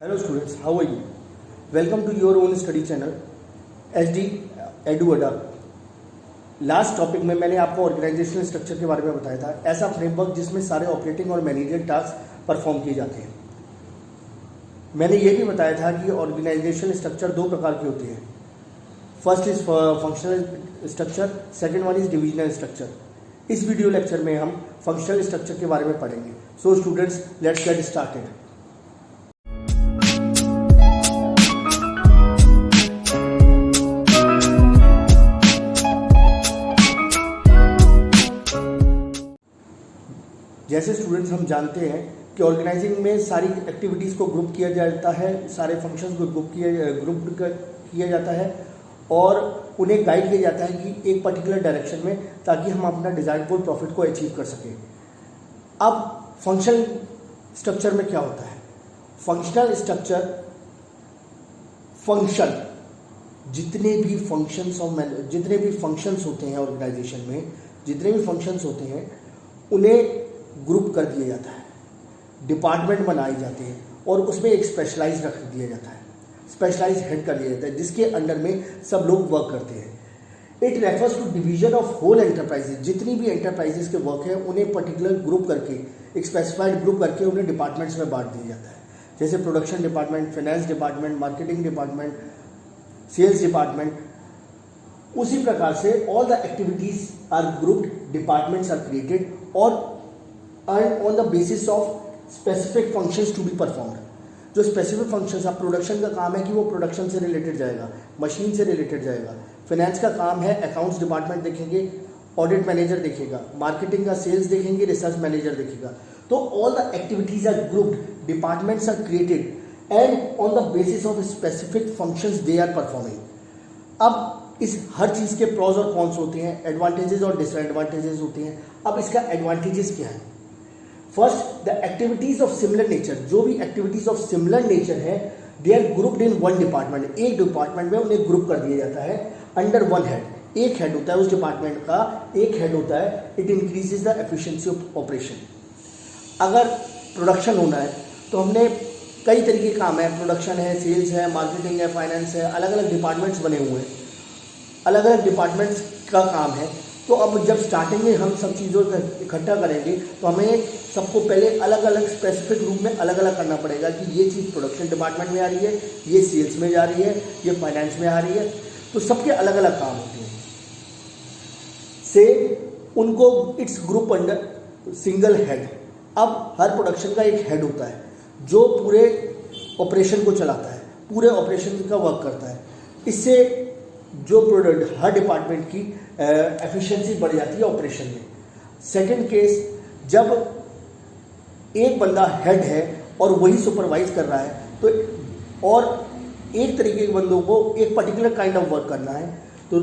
Hello students, how are you? Welcome to your own study channel SD Edu Adda। Last topic में मैंने आपको organisational structure के बारे में बताया था, ऐसा फ्रेमवर्क जिसमें सारे ऑपरेटिंग और मैनेजर टास्क परफॉर्म किए जाते हैं। मैंने ये भी बताया था कि ऑर्गेनाइजेशनल स्ट्रक्चर दो प्रकार के होते हैं। First is functional structure, second one is divisional structure. इस वीडियो लेक्चर में हम फंक्शनल स्ट्रक्चर के बारे में पढ़ेंगे। So students, let's get started. जैसे स्टूडेंट्स हम जानते हैं कि ऑर्गेनाइजिंग में सारी एक्टिविटीज़ को ग्रुप किया जाता है, सारे फंक्शंस को ग्रुप किया जाता है और उन्हें गाइड किया जाता है कि एक पर्टिकुलर डायरेक्शन में, ताकि हम अपना डिज़ाइन गोल प्रॉफिट को अचीव कर सकें। अब फंक्शनल स्ट्रक्चर में क्या होता है? फंक्शनल स्ट्रक्चर फंक्शन जितने भी फंक्शंस होते हैं ऑर्गेनाइजेशन में, जितने भी फंक्शंस होते हैं उन्हें ग्रुप कर दिया जाता है, डिपार्टमेंट बनाए जाते हैं और उसमें एक स्पेशलाइज रख दिया जाता है, स्पेशलाइज हेड कर दिया जाता है जिसके अंडर में सब लोग वर्क करते हैं। It refers to division of whole enterprises. जितनी भी एंटरप्राइजेज के वर्क है उन्हें पर्टिकुलर ग्रुप करके, एक स्पेसिफाइड ग्रुप करके उन्हें डिपार्टमेंट्स में बांट दिया जाता है। जैसे production department, finance department, marketing department, sales department. उसी प्रकार से all the activities are grouped, departments are created और and on the basis of specific functions to be performed। जो स्पेसिफिक फंक्शंस, आप प्रोडक्शन का काम है कि वो प्रोडक्शन से रिलेटेड जाएगा, मशीन से रिलेटेड जाएगा। फाइनेंस का काम है अकाउंट्स डिपार्टमेंट देखेंगे, ऑडिट मैनेजर देखेगा, मार्केटिंग का सेल्स देखेंगे, रिसर्च मैनेजर देखेगा। तो all the activities are grouped, departments are created and on the basis of specific functions they are performing. अब इस हर चीज़ के प्रॉज और कॉन्स होते हैं, एडवांटेजेस और डिसएडवांटेजेस होते हैं। अब इसका एडवांटेजेस क्या है? First, the activities of similar nature. जो भी एक्टिविटीज ऑफ सिमिलर नेचर है they are grouped in one department. एक डिपार्टमेंट में उन्हें ग्रुप कर दिया जाता है अंडर वन हेड। एक हेड होता है उस डिपार्टमेंट का, एक हेड होता है। It increases the efficiency of operation. अगर प्रोडक्शन होना है तो हमने कई तरीके के काम है, प्रोडक्शन है, सेल्स है, मार्केटिंग है, फाइनेंस है, अलग अलग डिपार्टमेंट्स बने हुए हैं, अलग अलग डिपार्टमेंट्स का काम है। तो अब जब स्टार्टिंग में हम सब चीज़ों को इकट्ठा करेंगे तो हमें सबको पहले अलग अलग स्पेसिफिक रूप में अलग अलग करना पड़ेगा कि ये चीज़ प्रोडक्शन डिपार्टमेंट में आ रही है, ये सेल्स में जा रही है, ये फाइनेंस में आ रही है। तो सबके अलग अलग काम होते हैं। से उनको its group under single head. अब हर प्रोडक्शन का एक हेड होता है जो पूरे ऑपरेशन को चलाता है, पूरे ऑपरेशन का वर्क करता है। इससे जो प्रोडक्ट हर डिपार्टमेंट की एफिशिएंसी बढ़ जाती है ऑपरेशन में। सेकंड केस, जब एक बंदा हेड है और वही सुपरवाइज कर रहा है तो और एक तरीके के बंदों को एक पर्टिकुलर काइंड ऑफ वर्क करना है तो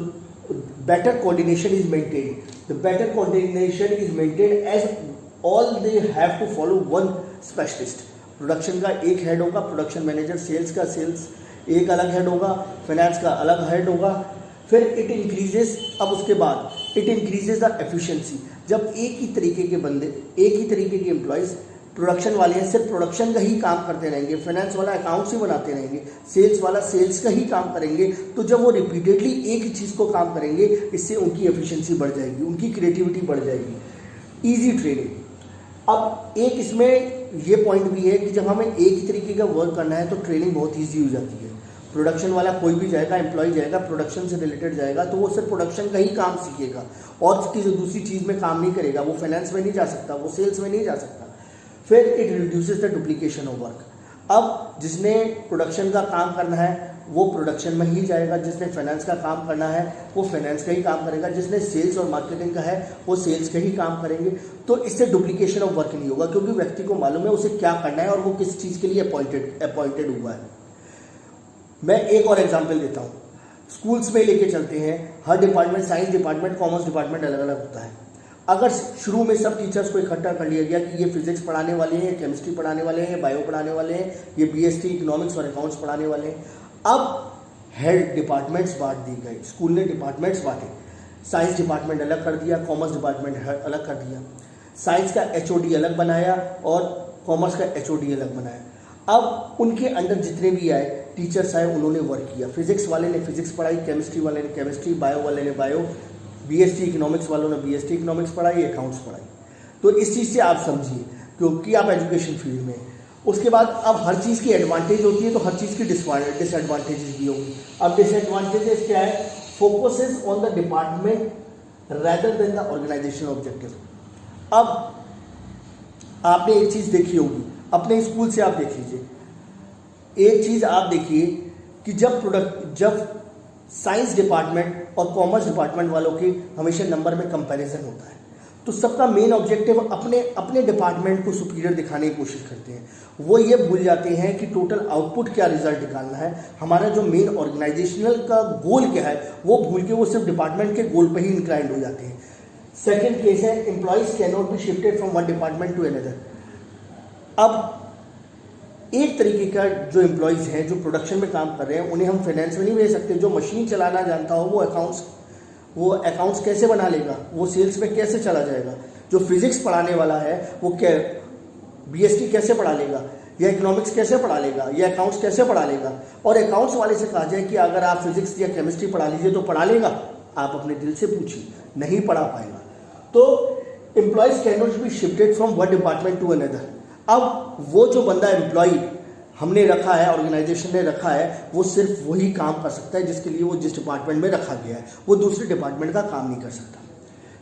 better coordination is maintained. The better coordination is maintained as all they have to follow one specialist. Production का एक हेड होगा, प्रोडक्शन मैनेजर, सेल्स का सेल्स एक अलग हेड होगा, फाइनेंस का अलग हेड होगा। फिर इट इंक्रीजेस, अब उसके बाद इट इंक्रीजेस द एफिशिएंसी। जब एक ही तरीके के बंदे, एक ही तरीके के एम्प्लॉयज़, प्रोडक्शन वाले हैं सिर्फ प्रोडक्शन का ही काम करते रहेंगे, फाइनेंस वाला अकाउंट्स ही बनाते रहेंगे, सेल्स वाला सेल्स का ही काम करेंगे, तो जब वो रिपीटेडली एक ही चीज़ को काम करेंगे इससे उनकी एफिशिएंसी बढ़ जाएगी, उनकी क्रिएटिविटी बढ़ जाएगी। Easy training. अब एक इसमें ये पॉइंट भी है कि जब हमें एक ही तरीके का वर्क करना है तो ट्रेनिंग बहुत ईजी हो जाती है। प्रोडक्शन वाला कोई भी जाएगा, एम्प्लॉय जाएगा, प्रोडक्शन से रिलेटेड जाएगा तो वो सिर्फ प्रोडक्शन का ही काम सीखेगा और किसी दूसरी चीज़ में काम नहीं करेगा। वो फाइनेंस में नहीं जा सकता, वो सेल्स में नहीं जा सकता। फिर it reduces the duplication of work. अब जिसने प्रोडक्शन का काम करना है वो प्रोडक्शन में ही जाएगा, जिसने फाइनेंस का काम करना है वो फाइनेंस का ही काम करेगा, जिसने सेल्स और मार्केटिंग का है वो सेल्स का ही काम करेंगे। तो इससे डुप्लीकेशन ऑफ वर्क नहीं होगा क्योंकि व्यक्ति को मालूम है उसे क्या करना है और वो किस चीज़ के लिए अपॉइंटेड हुआ है। मैं एक और एग्जांपल देता हूँ। स्कूल्स में लेके चलते हैं, हर department, science department, commerce department अलग अलग होता है। अगर शुरू में सब टीचर्स को इकट्ठा कर लिया गया कि ये फिजिक्स पढ़ाने वाले हैं, केमिस्ट्री पढ़ाने वाले हैं, बायो पढ़ाने वाले हैं, ये बीएसटी इकोनॉमिक्स और अकाउंट्स पढ़ाने वाले हैं। अब हेड डिपार्टमेंट्स बांट दी गई, स्कूल ने डिपार्टमेंट्स बांटे। साइंस डिपार्टमेंट अलग कर दिया, कॉमर्स डिपार्टमेंट अलग कर दिया, साइंस का एचओडी अलग बनाया और कॉमर्स का एचओडी अलग बनाया। अब उनके अंडर जितने भी आए टीचर्स आए, उन्होंने वर्क किया। फिजिक्स वाले ने फिजिक्स पढ़ाई, केमिस्ट्री वाले ने केमिस्ट्री, बायो वाले ने बायो, बीएसटी इकोनॉमिक्स वालों ने बीएसटी इकोनॉमिक्स पढ़ाई, अकाउंट्स पढ़ाई। तो इस चीज़ से आप समझिए, क्योंकि आप एजुकेशन फील्ड में। उसके बाद अब हर चीज़ की एडवांटेज होती है तो हर चीज़ की डिसएडवांटेजेस भी होंगी। अब डिसएडवांटेजेस क्या है? Focuses on the department rather than the organizational objective। अब आपने एक चीज़ देखी होगी, अपने स्कूल से आप देख लीजिए, एक चीज़ आप देखिए कि जब साइंस डिपार्टमेंट और कॉमर्स डिपार्टमेंट वालों के हमेशा नंबर में कंपैरिजन होता है, तो सबका मेन ऑब्जेक्टिव अपने डिपार्टमेंट को सुपीरियर दिखाने की कोशिश करते हैं। वो ये भूल जाते हैं कि टोटल आउटपुट क्या रिजल्ट निकालना है, हमारा जो मेन ऑर्गेनाइजेशनल का गोल क्या है, वो भूल के वो सिर्फ डिपार्टमेंट के गोल पर ही इंक्लाइंड हो जाते हैं। सेकेंड केस है, employees can not be shifted from one department to another. अब एक तरीके का जो एम्प्लॉयज़ हैं जो प्रोडक्शन में काम कर रहे हैं, उन्हें हम फाइनेंस में नहीं भेज सकते। जो मशीन चलाना जानता हो वो अकाउंट्स कैसे बना लेगा, वो सेल्स में कैसे चला जाएगा। जो फिजिक्स पढ़ाने वाला है वो क्या बीएसटी कैसे पढ़ा लेगा, या इकोनॉमिक्स कैसे पढ़ा लेगा, या अकाउंट्स कैसे पढ़ा लेगा। और अकाउंट्स वाले से कहा जाए कि अगर आप फिजिक्स या केमिस्ट्री पढ़ा लीजिए तो पढ़ा लेगा, आप अपने दिल से पूछिए, नहीं पढ़ा पाएगा। तो employees can not be shifted from one department to another. अब वो जो बंदा एम्प्लॉय हमने रखा है, ऑर्गेनाइजेशन ने रखा है, वो सिर्फ वही काम कर सकता है जिसके लिए वो जिस डिपार्टमेंट में रखा गया है, वो दूसरे डिपार्टमेंट का काम नहीं कर सकता।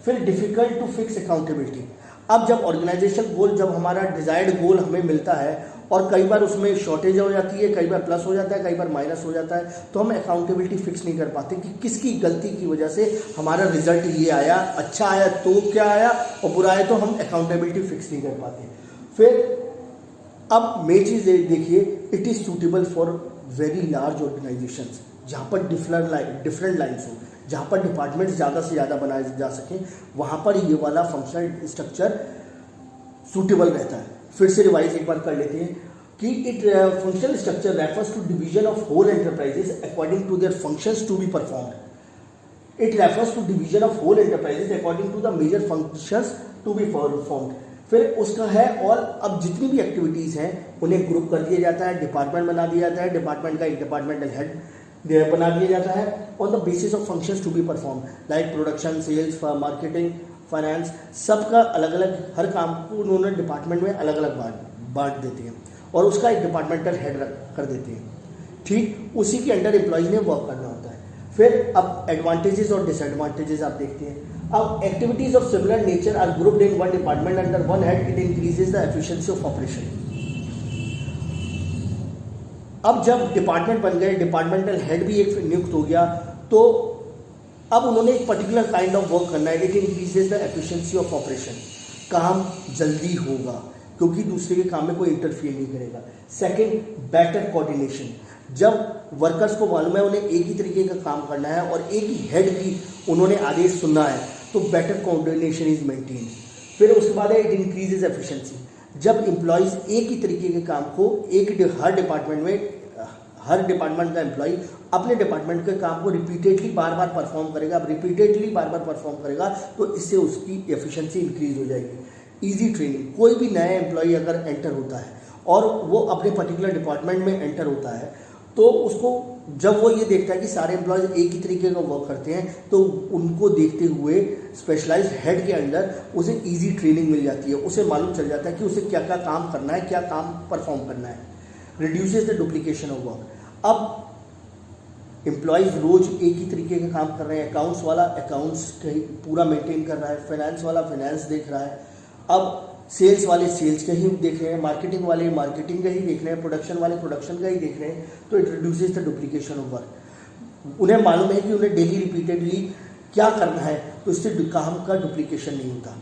फिर डिफ़िकल्ट टू फिक्स अकाउंटेबिलिटी। अब जब ऑर्गेनाइजेशन गोल, जब हमारा डिजायर्ड गोल हमें मिलता है और कई बार उसमें शॉर्टेज हो जाती है, कई बार प्लस हो जाता है, कई बार माइनस हो जाता है, तो हम अकाउंटेबिलिटी फिक्स नहीं कर पाते कि किसकी गलती की वजह से हमारा रिजल्ट ये आया, अच्छा आया तो क्या आया और बुरा आया, तो हम अकाउंटेबिलिटी फिक्स नहीं कर पाते। फिर अब मेन चीज़ देखिए, it is suitable for very large organisations, जहाँ पर डिफरेंट लाइन्स हो, जहाँ पर डिपार्टमेंट्स ज़्यादा से ज़्यादा बनाए जा सकें, वहाँ पर ये वाला फंक्शनल स्ट्रक्चर सूटेबल रहता है। फिर से रिवाइज एक बार कर लेते हैं कि it functional structure refers to division of whole enterprises according to their functions to be performed. It refers to division of whole enterprises according to the major functions to be performed. फिर उसका है, और अब जितनी भी activities हैं उन्हें group कर दिया जाता है, डिपार्टमेंट बना दिया जाता है, डिपार्टमेंट का एक डिपार्टमेंट हेड बना दिया जाता है on the basis of functions to be perform, like production, sales, marketing, finance. सबका अलग अलग, हर काम को उन्होंने डिपार्टमेंट में अलग अलग बांट देते हैं और उसका एक डिपार्टमेंटल हेड कर देते हैं। ठीक उसी के अंडर एम्प्लॉयज ने वर्क करना होता है। फिर अब एडवांटेजेस और डिसएडवांटेजेस आप देखते हैं। अब activities of similar nature are grouped in one department under one head, it increases the efficiency of operation. अब जब डिपार्टमेंट बन गए, डिपार्टमेंटल हेड भी एक नियुक्त हो गया, तो अब उन्होंने एक पर्टिकुलर काइंड ऑफ वर्क करना है, it increases the efficiency of operation. काम जल्दी होगा क्योंकि दूसरे के काम में कोई इंटरफियर नहीं करेगा। Second, better coordination. जब वर्कर्स को मालूम है उन्हें एक ही तरीके का काम करना है और एक ही हेड की उन्होंने आदेश सुनना है, तो बेटर कोऑर्डिनेशन इज मेंटेन। फिर उसके बाद है इट इंक्रीजेज एफिशिएंसी। जब एम्प्लॉयज़ एक ही तरीके के काम को हर डिपार्टमेंट का एम्प्लॉय अपने डिपार्टमेंट के काम को रिपीटेडली बार बार परफॉर्म करेगा, तो इससे उसकी एफिशिएंसी इंक्रीज हो जाएगी। इजी ट्रेनिंग, कोई भी नया एम्प्लॉय अगर एंटर होता है और वो अपने पर्टिकुलर डिपार्टमेंट में एंटर होता है, तो उसको जब वो ये देखता है कि सारे एम्प्लॉयज़ एक ही तरीके का वर्क करते हैं, तो उनको देखते हुए स्पेशलाइज्ड हेड के अंडर उसे इजी ट्रेनिंग मिल जाती है। उसे मालूम चल जाता है कि उसे क्या क्या काम करना है, क्या काम परफॉर्म करना है। Reduces the duplication of work. अब एम्प्लॉयज़ रोज एक ही तरीके का काम कर रहे हैं। अकाउंट्स वाला अकाउंट्स पूरा मेंटेन कर रहा है, फाइनेंस वाला फाइनेंस देख रहा है, अब सेल्स वाले सेल्स का ही देख रहे हैं, मार्केटिंग वाले मार्केटिंग का ही देख रहे हैं, प्रोडक्शन वाले प्रोडक्शन का ही देख रहे हैं। तो it reduces the duplication of work. उन्हें मालूम है कि उन्हें डेली रिपीटेडली क्या करना है, तो इससे काम का डुप्लीकेशन नहीं होता।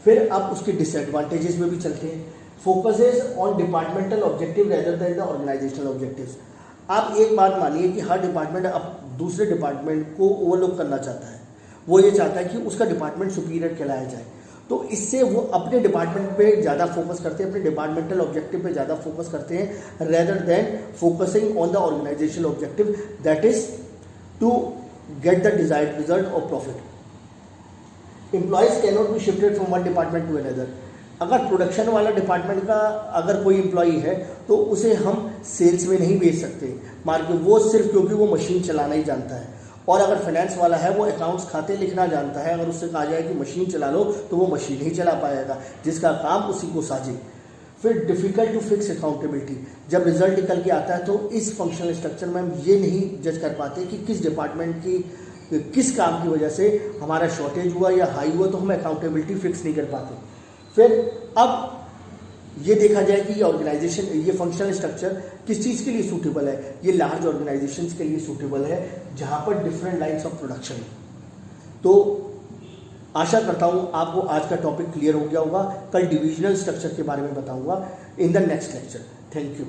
फिर आप उसके डिसएडवांटेजेस में भी चलते हैं। Focuses on departmental objective rather than the organisational objectives. आप एक बात मानिए कि हर डिपार्टमेंट अब दूसरे डिपार्टमेंट को ओवरलुक करना चाहता है, वो ये चाहता है कि उसका डिपार्टमेंट सुपीरियर कहलाया जाए, तो इससे वो अपने डिपार्टमेंट पे ज़्यादा फोकस करते हैं, अपने डिपार्टमेंटल ऑब्जेक्टिव पे ज़्यादा फोकस करते हैं rather than focusing on the organisational objective, that is to get the desired result और profit. Employees can not be shifted from one department to another. अगर प्रोडक्शन वाला डिपार्टमेंट का अगर कोई एम्प्लॉई है तो उसे हम सेल्स में नहीं भेज सकते मार्केट, वो सिर्फ क्योंकि वो मशीन चलाना ही जानता है। और अगर फाइनेंस वाला है वो अकाउंट्स खाते लिखना जानता है, अगर उससे कहा जाए कि मशीन चला लो तो वो मशीन ही चला पाएगा, जिसका काम उसी को साझे। फिर डिफ़िकल्ट टू फिक्स अकाउंटेबिलिटी, जब रिजल्ट निकल के आता है तो इस फंक्शनल स्ट्रक्चर में हम ये नहीं जज कर पाते कि किस डिपार्टमेंट की किस काम की वजह से हमारा शॉर्टेज हुआ या हाई हुआ, तो हम अकाउंटेबिलिटी फिक्स नहीं कर पाते। फिर अब ये देखा जाए कि ये ऑर्गेनाइजेशन, ये फंक्शनल स्ट्रक्चर किस चीज़ के लिए सूटेबल है। ये लार्ज ऑर्गेनाइजेशंस के लिए सूटेबल है जहाँ पर डिफरेंट लाइन्स ऑफ प्रोडक्शन है। तो आशा करता हूँ आपको आज का टॉपिक क्लियर हो गया होगा। कल डिविजनल स्ट्रक्चर के बारे में बताऊँगा in the next lecture. Thank you.